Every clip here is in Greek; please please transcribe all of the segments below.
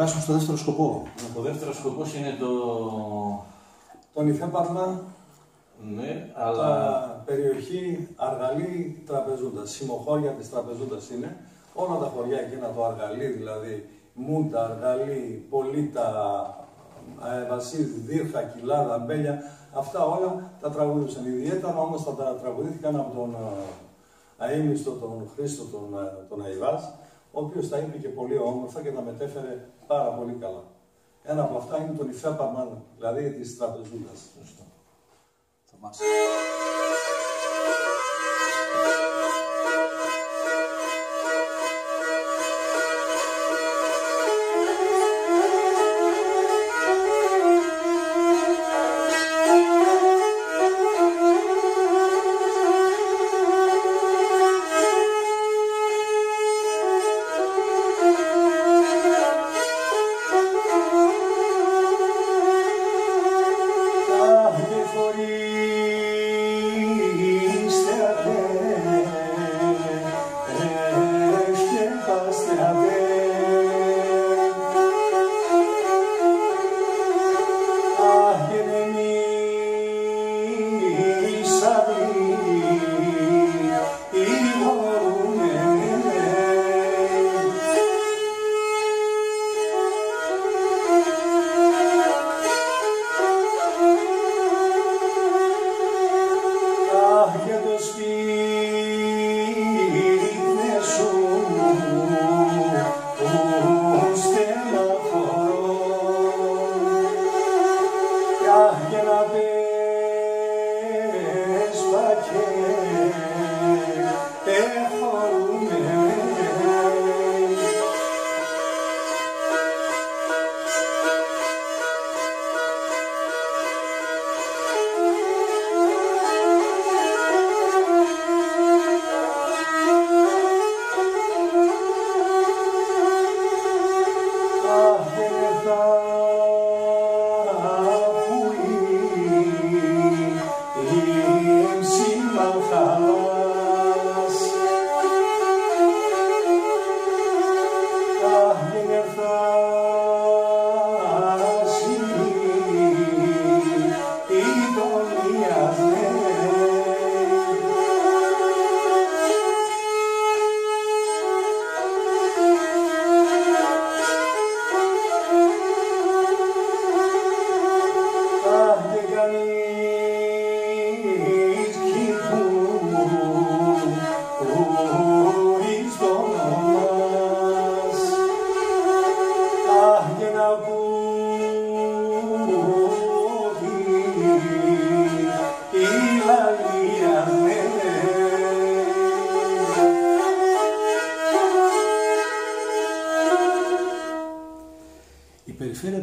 περάσουμε στο δεύτερο σκοπό. Ο δεύτερος σκοπός είναι το νηφέπαρμα, ναι, αλλά περιοχή Αργαλή Τραπεζούντας. Συμμοχώρια της Τραπεζούντας είναι. Όλα τα χωριά εκείνα, το Αργαλή, δηλαδή Μούντα, Αργαλή, Πολίτα, Βασίλη, Δίρχα, Κοιλάδα, Μπέλια, αυτά όλα τα τραγουδούσαν. Ιδιαίτερα όμως τα τραγουδήθηκαν από τον αείμνηστο τον Χρήστο τον Αϊβάς, ο οποίος τα είπε και πολύ όμορφα και τα μετέφερε πάρα πολύ καλά. Ένα από αυτά είναι το νηφέπαρμα, δηλαδή της Τραπεζούντας.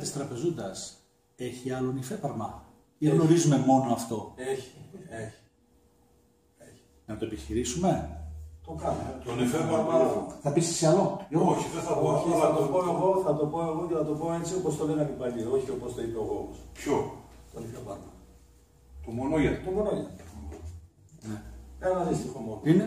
Της Τραπεζούντας έχει άλλο νηφέπαρμα ή γνωρίζουμε μόνο αυτό? Έχει. Να το επιχειρήσουμε? Το κάνουμε. Το νηφέπαρμα. Θα πεις εσύ άλλο? Όχι, δεν θα πω. Όχι, θα το πω εγώ και θα το πω έτσι όπως το λέγανε οι παλιοί, όχι όπως το είπε ο Γόγος. Ποιο? Το νηφέπαρμα. Το μονόγια. Το μονόγια. Ναι. Ένα αντίστοιχο μόνο. Είναι